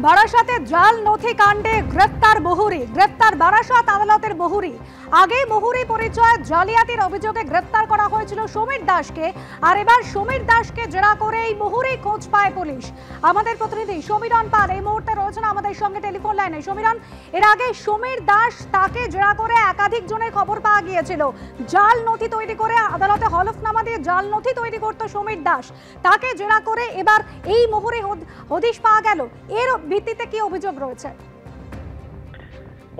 বারাসাতে জাল নথি কাণ্ডে গ্রেফতার বহুরি, গ্রেফতার বারাসাত আদালতের বহুরি। আগে বহুরি পরিচয় জালিয়াতির অভিযোগে গ্রেফতার করা হয়েছিল সমীর দাসকে, আর এবার সমীর দাসকে জেরা করে এই বহুরি খোঁজ পায় পুলিশ। আমাদের প্রতিনিধি সমীরণ পাল এই মুহূর্তে রয়েছেন আমাদের সঙ্গে টেলিফোন লাইনে। সমীরণ, এর আগে সমীর দাস তাকে জেরা করে একাধিক জনের খবর পাওয়া গিয়েছিল, জাল নথি তৈরি করে আদালতে হলফনামা দিয়ে জাল নথি তৈরি করত সমীর দাস, তাকে জেরা করে এবার এই বহুরি হদিশ পাওয়া গেল। এর ভিত্তিতে কি অভিযোগ রয়েছে?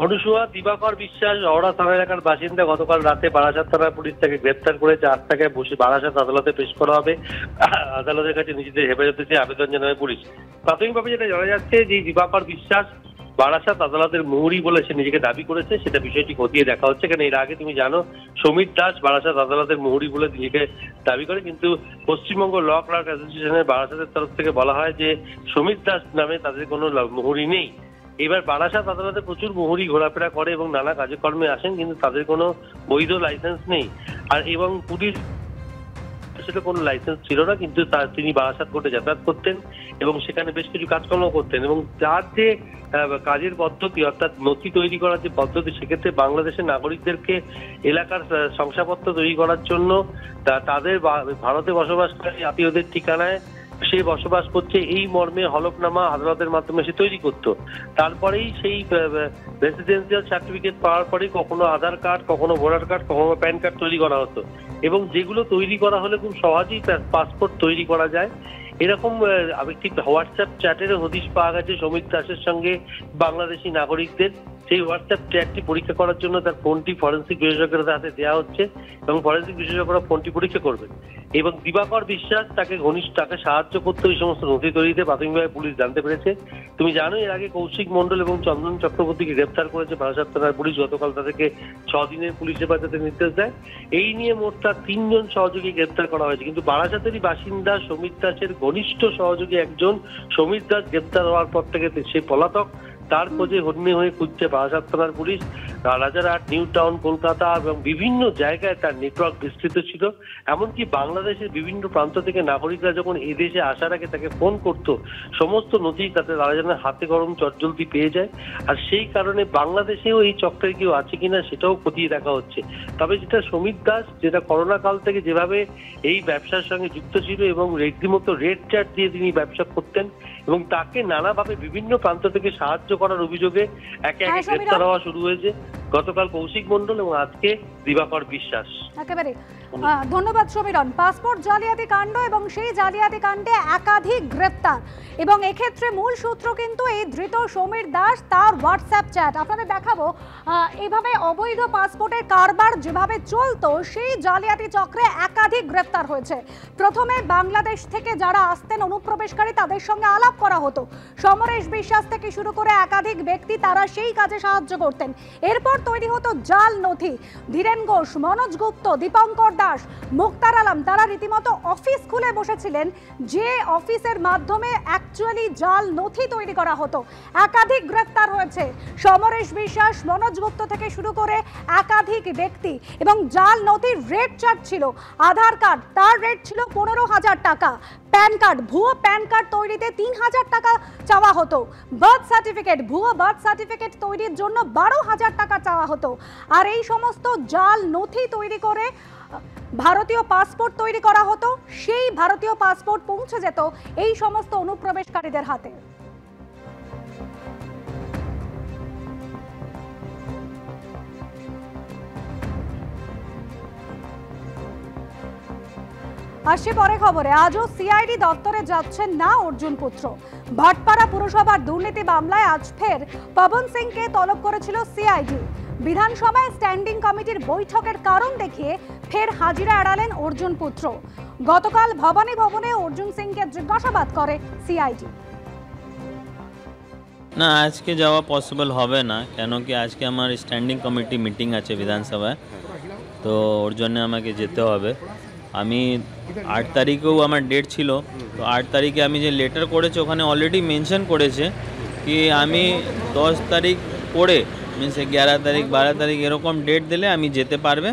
অনুসুয়া, দিবাকর বিশ্বাস হাওড়া থানা এলাকার বাসিন্দা। গতকাল রাতে বারাসাত থানা পুলিশ তাকে গ্রেপ্তার করেছে। আজ তাকে বারাসাত আদালতে পেশ করা হবে। আদালতের কাছে নিজেদের হেফাজতে চেয়ে আবেদন জানাবে পুলিশ। প্রাথমিকভাবে যেটা জানা যাচ্ছে যে দিবাকর বিশ্বাস বারাসাত আদালতের মুহুরি বলে সে নিজেকে দাবি করেছে, সেটা বিষয়টি খতিয়ে দেখা হচ্ছে। কারণ এর আগে তুমি জানো সমীর দাস বারাসাত আদালতের মুহুরি বলে নিজেকে দাবি করে, কিন্তু পশ্চিমবঙ্গ ল ক্লার্ক অ্যাসোসিয়েশনের বারাসাতের তরফ থেকে বলা হয় যে সমীর দাস নামে তাদের কোনো মুহুরি নেই। এবার বারাসাত আদালতে প্রচুর মুহুরি ঘোরাফেরা করে এবং নানা কাজকর্মে আসেন, কিন্তু তাদের কোনো বৈধ লাইসেন্স নেই। আর এবং পুলিশ সেটা কোনো লাইসেন্স ছিল না, কিন্তু তিনি বারাসাত কোর্টে যাতায়াত করতেন এবং সেখানে বেশ কিছু কাজকর্ম করতেন। এবং তার যে কাজের পদ্ধতি, অর্থাৎ নথি তৈরি করার যে পদ্ধতি, সেক্ষেত্রে বাংলাদেশের নাগরিকদেরকে এলাকার শংসাপত্র তৈরি করার জন্য তাদের ভারতে বসবাসকারী আত্মীয়দের ঠিকানায় সে বসবাস করছে এই মর্মে হলফনামা আদালতের মাধ্যমে সে তৈরি করত। তারপরেই সেই রেসিডেন্সিয়াল সার্টিফিকেট পাওয়ার পরেই কখনো আধার কার্ড, কখনো ভোটার কার্ড, কখনো প্যান কার্ড তৈরি করা হতো। এবং যেগুলো তৈরি করা হলে খুব সহজেই পাসপোর্ট তৈরি করা যায়। এরকম একটি হোয়াটসঅ্যাপ চ্যাটের হদিশ পাওয়া গেছে সমীর দাসের সঙ্গে বাংলাদেশি নাগরিকদের। সেই হোয়াটসঅ্যাপ চ্যাটটি পরীক্ষা করার জন্য তার ফোনটি ফরেন্সিক বিশেষজ্ঞদের হাতে দেওয়া হচ্ছে এবং ফরেন্সিক বিশেষজ্ঞরা ফোনটি পরীক্ষা করবেন। এবং দিবাকর বিশ্বাস তাকে সাহায্য করতে ওই সমস্ত নথি তৈরিতে প্রাথমিকভাবে পুলিশ জানতে পেরেছে। তুমি জানো এর আগে কৌশিক মণ্ডল এবং চন্দন চক্রবর্তীকে গ্রেপ্তার করেছে বারাসাত থানার পুলিশ। গতকাল তাদেরকে 6 দিনের পুলিশ হেফাজতে নির্দেশ দেয়। এই নিয়ে মোট তার 3 জন সহযোগী গ্রেপ্তার করা হয়েছে, কিন্তু বারাসাতেরই বাসিন্দা সমীর দাসের ঘনিষ্ঠ সহযোগী একজন সমীর দাস গ্রেপ্তার হওয়ার পর থেকে সে পলাতক। তার খোঁজে হন্যে হয়ে খুঁজছে বারাসাত থানার police. Rajarhat, new town, Kolkata এবং বিভিন্ন জায়গায় তার নেটওয়ার্ক বিস্তৃত ছিল। এমনকি বাংলাদেশের বিভিন্ন প্রান্ত থেকে নাগরিকরা যখন এদেশে আসার আগে তাকে ফোন করতো, সমস্ত নথি তাতে তারা যেন হাতে গরম চটজলদি পেয়ে যায়। আর সেই কারণে বাংলাদেশেও এই চক্রের কেউ আছে কিনা সেটাও খতিয়ে দেখা হচ্ছে। তবে যেটা সমীর দাস, যেটা করোনা কাল থেকে যেভাবে এই ব্যবসার সঙ্গে যুক্ত ছিল এবং রীতিমতো রেড চার্ট দিয়ে তিনি ব্যবসা করতেন এবং তাকে নানাভাবে বিভিন্ন প্রান্ত থেকে সাহায্য করার অভিযোগে একে একে গ্রেপ্তার হওয়া শুরু হয়েছে। গতকাল কৌশিক মণ্ডল এবং আজকে দিবাকর বিশ্বাস। একেবারে ধন্যবাদ সমীরণ। পাসপোর্ট জালিয়াতি কাণ্ড এবং সেই জালিয়াতি কাণ্ডে একাধিক গ্রেপ্তার, এবং এক্ষেত্রে মূল সূত্র কিন্তু এই ধৃত সমীর দাস, তার হোয়াটসঅ্যাপ চ্যাট। আপনাদের দেখাবো এইভাবে অবৈধ পাসপোর্টের কারবার যেভাবে চলতো, সেই জালিয়াতি চক্রে একাধিক গ্রেপ্তার হয়েছে। প্রথমে বাংলাদেশ থেকে যারা আসতেন অনুপ্রবেশকারী, তাদের সঙ্গে আলাপ করা হতো। সমরেশ বিশ্বাস থেকে শুরু করে একাধিক ব্যক্তি তারা সেই কাজে সাহায্য করতেন। এরপর তৈরি হতো জাল নথি। ধীরেন ঘোষ, মনোজ গুপ্ত, দীপঙ্কর দাস, মুক্তার আলম, তারা রীতিমতো অফিস খুলে বসেছিলেন, যে অফিসের মাধ্যমে অ্যাকচুয়ালি জাল নথি তৈরি করা হতো। একাধিক গ্রেফতার হয়েছে সমরেশ বিশ্বাস, মনোজ গুপ্ত থেকে শুরু করে একাধিক ব্যক্তি। এবং জাল নথির রেট চার্ট ছিল, আধার কার্ড তার রেট ছিল 15,000 টাকা, প্যান কার্ড, ভুয়ো প্যান কার্ড তৈরিতে 3,000 টাকা চাওয়া হতো, বার্থ সার্টিফিকেট, ভুয়ো বার্থ সার্টিফিকেট তৈরির জন্য 12,000 টাকা চাওয়া হতো। আর এই সমস্ত জাল নথি তৈরি করে ভারতীয় পাসপোর্ট তৈরি করা হতো। সেই ভারতীয় পাসপোর্ট পৌঁছে যেত এই সমস্ত অনুপ্রবেশকারীদের হাতে। আসছে পরে খবরে। আজও সিআইডি দপ্তরে যাচ্ছেন না অর্জুন পুত্র। ভাটপাড়া পুরসভার দুর্নীতি মামলায় আজ ফের পবন সিংকে তলব করেছিল সিআইডি। বিধানসভায় স্ট্যান্ডিং কমিটির বৈঠকের কারণ দেখিয়ে ফের হাজিরা এড়ালেন অর্জুন পুত্র। গতকাল ভবানী ভবনে অর্জুন সিংকে জিজ্ঞাসাবাদ করে সিআইডি। না, আজকে যাওয়া পসিবল হবে না, কেন কি আজকে আমার স্ট্যান্ডিং কমিটি মিটিং আছে বিধানসভায়, তো ওর জন্য আমাকে যেতে হবে। আমি 8 তারিখেও আমার ডেট ছিল, তো 8 তারিখে আমি যে লেটার করেছি ওখানে অলরেডি মেনশন করেছে কি আমি 10 তারিখ পরে, মিনস 11 তারিখ 12 তারিখ এরকম ডেট দিলে আমি যেতে পারবে।